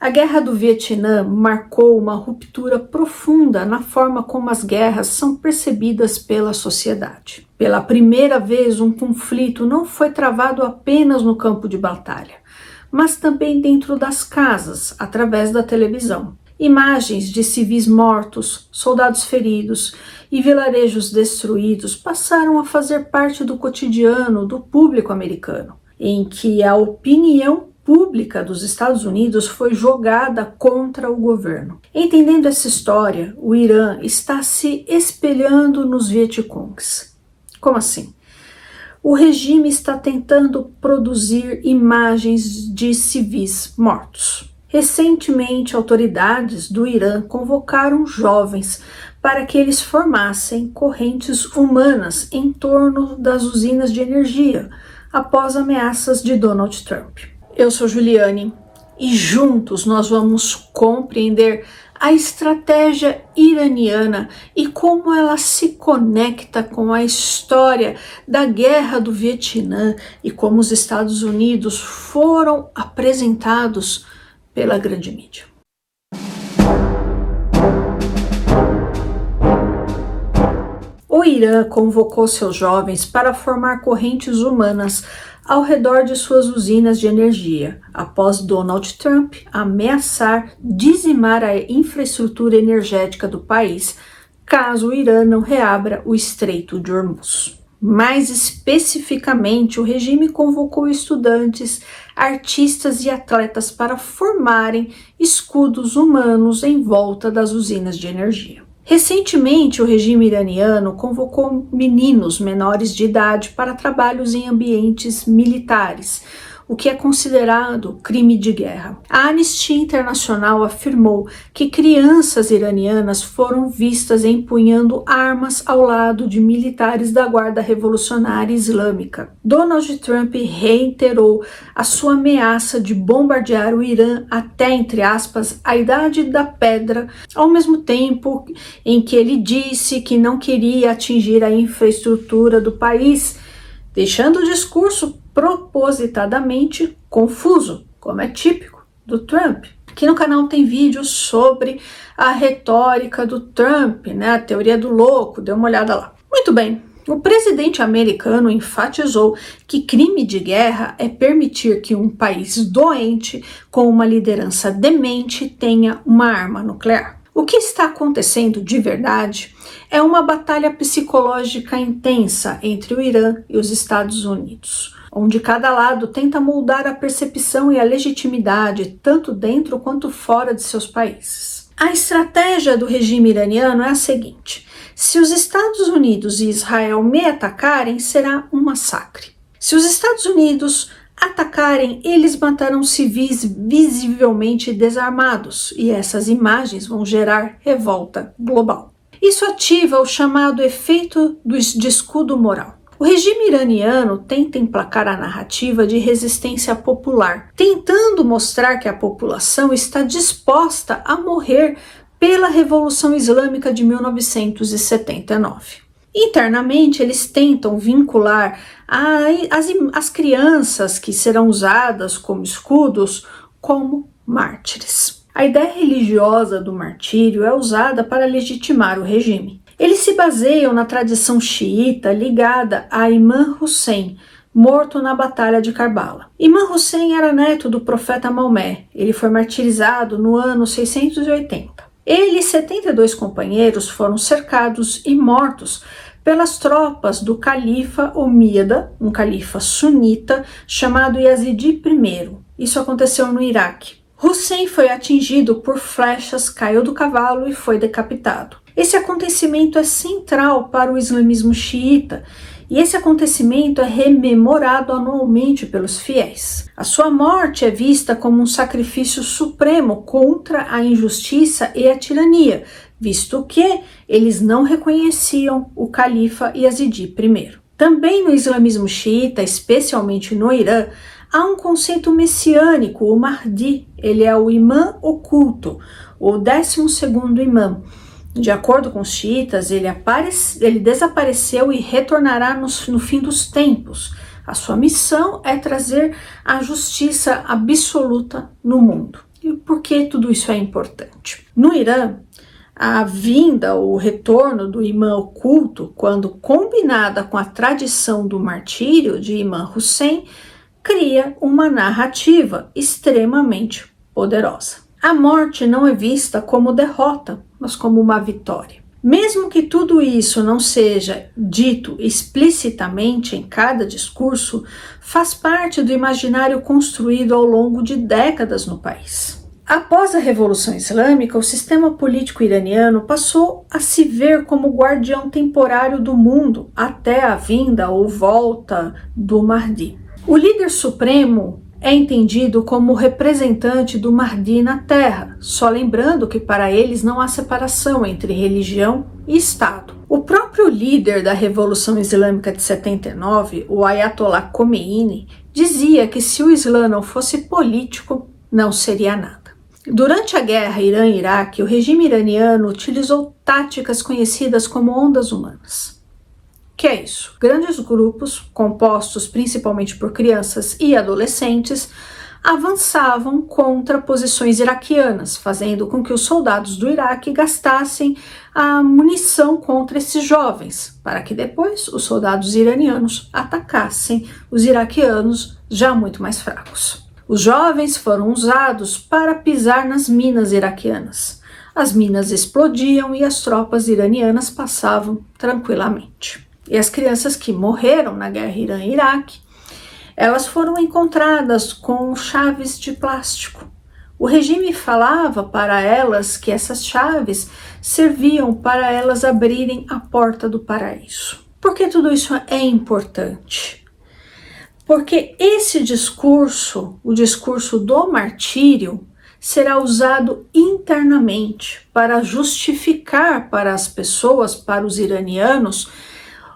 A Guerra do Vietnã marcou uma ruptura profunda na forma como as guerras são percebidas pela sociedade. Pela primeira vez, um conflito não foi travado apenas no campo de batalha, mas também dentro das casas, através da televisão. Imagens de civis mortos, soldados feridos e vilarejos destruídos passaram a fazer parte do cotidiano do público americano, em que a opinião pública dos Estados Unidos foi jogada contra o governo. Entendendo essa história, o Irã está se espelhando nos Vietcongs. Como assim? O regime está tentando produzir imagens de civis mortos. Recentemente, autoridades do Irã convocaram jovens para que eles formassem correntes humanas em torno das usinas de energia após ameaças de Donald Trump. Eu sou Juliane e juntos nós vamos compreender a estratégia iraniana e como ela se conecta com a história da Guerra do Vietnã e como os Estados Unidos foram apresentados pela grande mídia. O Irã convocou seus jovens para formar correntes humanas ao redor de suas usinas de energia, após Donald Trump ameaçar dizimar a infraestrutura energética do país, caso o Irã não reabra o Estreito de Hormuz. Mais especificamente, o regime convocou estudantes, artistas e atletas para formarem escudos humanos em volta das usinas de energia. Recentemente, o regime iraniano convocou meninos menores de idade para trabalhos em ambientes militares, o que é considerado crime de guerra. A Anistia Internacional afirmou que crianças iranianas foram vistas empunhando armas ao lado de militares da Guarda Revolucionária Islâmica. Donald Trump reiterou a sua ameaça de bombardear o Irã até, entre aspas, a Idade da Pedra, ao mesmo tempo em que ele disse que não queria atingir a infraestrutura do país, deixando o discurso propositadamente confuso, como é típico do Trump. Aqui no canal tem vídeos sobre a retórica do Trump, a teoria do louco, dê uma olhada lá. Muito bem, o presidente americano enfatizou que crime de guerra é permitir que um país doente com uma liderança demente tenha uma arma nuclear. O que está acontecendo de verdade é uma batalha psicológica intensa entre o Irã e os Estados Unidos, onde cada lado tenta moldar a percepção e a legitimidade tanto dentro quanto fora de seus países. A estratégia do regime iraniano é a seguinte: se os Estados Unidos e Israel me atacarem, será um massacre. Se os Estados Unidos atacarem, eles matarão civis visivelmente desarmados e essas imagens vão gerar revolta global. Isso ativa o chamado efeito de escudo moral. O regime iraniano tenta emplacar a narrativa de resistência popular, tentando mostrar que a população está disposta a morrer pela Revolução Islâmica de 1979. Internamente, eles tentam vincular as crianças que serão usadas como escudos como mártires. A ideia religiosa do martírio é usada para legitimar o regime. Eles se baseiam na tradição xiita ligada a Imam Hussein, morto na Batalha de Karbala. Imam Hussein era neto do profeta Maomé. Ele foi martirizado no ano 680. Ele e 72 companheiros foram cercados e mortos pelas tropas do califa omíada, um califa sunita chamado Yazidi I. Isso aconteceu no Iraque. Hussein foi atingido por flechas, caiu do cavalo e foi decapitado. Esse acontecimento é central para o islamismo xiita e esse acontecimento é rememorado anualmente pelos fiéis. A sua morte é vista como um sacrifício supremo contra a injustiça e a tirania, visto que eles não reconheciam o califa Yazidi I. Também no islamismo xiita, especialmente no Irã, há um conceito messiânico, o Mahdi. Ele é o imã oculto, o 12º imã. De acordo com os xiitas, ele desapareceu e retornará no fim dos tempos. A sua missão é trazer a justiça absoluta no mundo. E por que tudo isso é importante? No Irã, a vinda ou retorno do imã oculto, quando combinada com a tradição do martírio de Imam Hussein, cria uma narrativa extremamente poderosa. A morte não é vista como derrota, mas como uma vitória. Mesmo que tudo isso não seja dito explicitamente em cada discurso, faz parte do imaginário construído ao longo de décadas no país. Após a Revolução Islâmica, o sistema político iraniano passou a se ver como guardião temporário do mundo até a vinda ou volta do Mahdi. O líder supremo é entendido como representante do Mahdi na Terra, só lembrando que para eles não há separação entre religião e Estado. O próprio líder da Revolução Islâmica de 79, o Ayatollah Khomeini, dizia que se o Islã não fosse político, não seria nada. Durante a guerra Irã-Iraque, o regime iraniano utilizou táticas conhecidas como ondas humanas. O que é isso? Grandes grupos, compostos principalmente por crianças e adolescentes, avançavam contra posições iraquianas, fazendo com que os soldados do Iraque gastassem a munição contra esses jovens, para que depois os soldados iranianos atacassem os iraquianos já muito mais fracos. Os jovens foram usados para pisar nas minas iraquianas. As minas explodiam e as tropas iranianas passavam tranquilamente. E as crianças que morreram na guerra Irã-Iraque, elas foram encontradas com chaves de plástico. O regime falava para elas que essas chaves serviam para elas abrirem a porta do paraíso. Por que tudo isso é importante? Porque esse discurso, o discurso do martírio, será usado internamente para justificar para as pessoas, para os iranianos,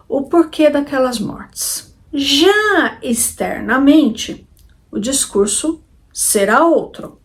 o porquê daquelas mortes. Já externamente, o discurso será outro.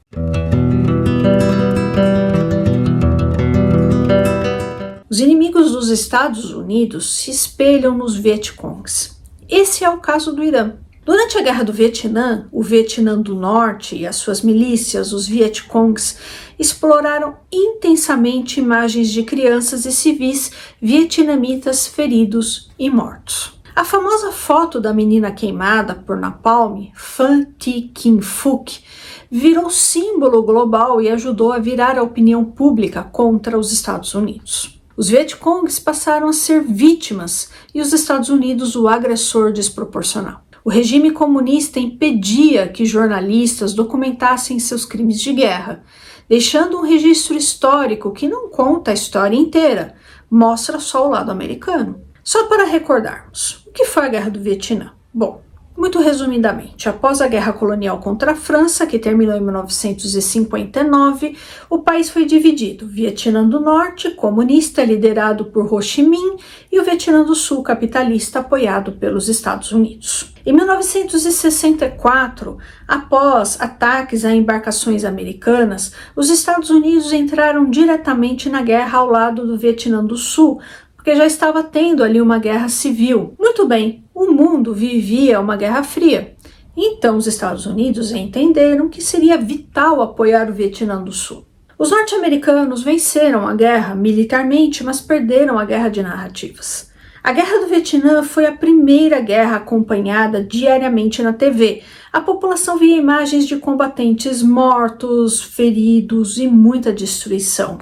Os inimigos dos Estados Unidos se espelham nos Vietcongs. Esse é o caso do Irã. Durante a Guerra do Vietnã, o Vietnã do Norte e as suas milícias, os Vietcongs, exploraram intensamente imagens de crianças e civis vietnamitas feridos e mortos. A famosa foto da menina queimada por napalm, Phan Thi Kim Phuc, virou símbolo global e ajudou a virar a opinião pública contra os Estados Unidos. Os Vietcongs passaram a ser vítimas e os Estados Unidos o agressor desproporcional. O regime comunista impedia que jornalistas documentassem seus crimes de guerra, deixando um registro histórico que não conta a história inteira, mostra só o lado americano. Só para recordarmos, o que foi a Guerra do Vietnã? Bom, muito resumidamente, após a guerra colonial contra a França, que terminou em 1959, o país foi dividido: Vietnã do Norte, comunista, liderado por Ho Chi Minh, e o Vietnã do Sul, capitalista, apoiado pelos Estados Unidos. Em 1964, após ataques a embarcações americanas, os Estados Unidos entraram diretamente na guerra ao lado do Vietnã do Sul, porque já estava tendo ali uma guerra civil. Muito bem, o mundo vivia uma guerra fria. Então os Estados Unidos entenderam que seria vital apoiar o Vietnã do Sul. Os norte-americanos venceram a guerra militarmente, mas perderam a guerra de narrativas. A Guerra do Vietnã foi a primeira guerra acompanhada diariamente na TV. A população via imagens de combatentes mortos, feridos e muita destruição.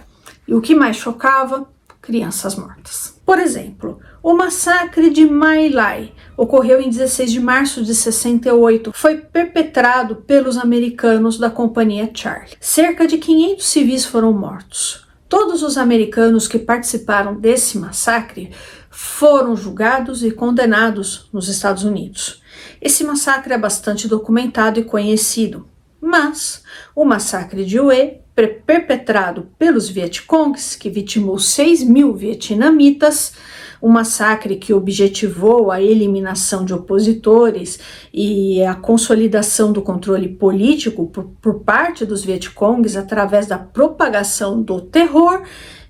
E o que mais chocava? Crianças mortas. Por exemplo, o massacre de My Lai ocorreu em 16 de março de 68. Foi perpetrado pelos americanos da Companhia Charlie. Cerca de 500 civis foram mortos. Todos os americanos que participaram desse massacre foram julgados e condenados nos Estados Unidos. Esse massacre é bastante documentado e conhecido, mas o massacre de Hue, perpetrado pelos Vietcongs, que vitimou 6.000 vietnamitas, um massacre que objetivou a eliminação de opositores e a consolidação do controle político por parte dos Vietcongs através da propagação do terror.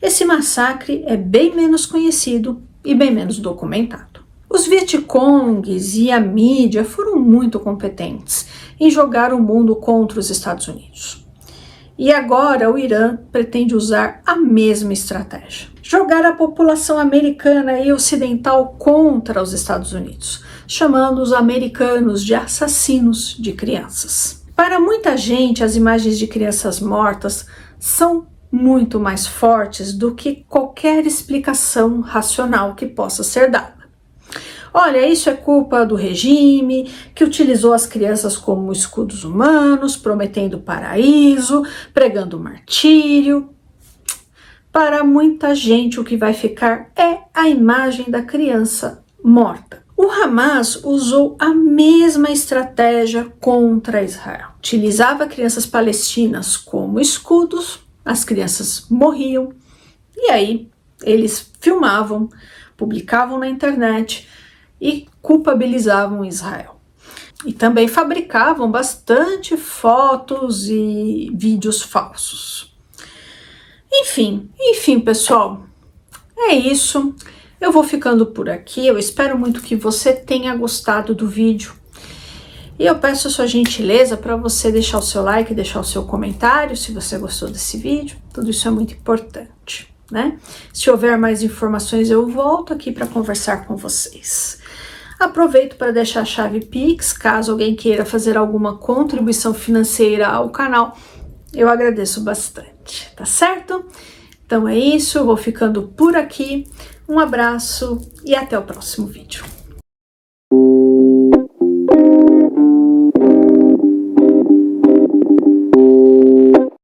Esse massacre é bem menos conhecido e bem menos documentado. Os Vietcongs e a mídia foram muito competentes em jogar o mundo contra os Estados Unidos. E agora o Irã pretende usar a mesma estratégia. Jogar a população americana e ocidental contra os Estados Unidos, chamando os americanos de assassinos de crianças. Para muita gente, as imagens de crianças mortas são muito mais fortes do que qualquer explicação racional que possa ser dada. Olha, isso é culpa do regime que utilizou as crianças como escudos humanos, prometendo paraíso, pregando martírio. Para muita gente, o que vai ficar é a imagem da criança morta. O Hamas usou a mesma estratégia contra Israel. Utilizava crianças palestinas como escudos, as crianças morriam, e aí eles filmavam, publicavam na internet e culpabilizavam Israel. E também fabricavam bastante fotos e vídeos falsos. Enfim, pessoal, é isso. Eu vou ficando por aqui. Eu espero muito que você tenha gostado do vídeo. E eu peço a sua gentileza para você deixar o seu like, deixar o seu comentário, se você gostou desse vídeo. Tudo isso é muito importante, né? Se houver mais informações, eu volto aqui para conversar com vocês. Aproveito para deixar a chave Pix, caso alguém queira fazer alguma contribuição financeira ao canal. Eu agradeço bastante, tá certo? Então é isso, eu vou ficando por aqui. Um abraço e até o próximo vídeo.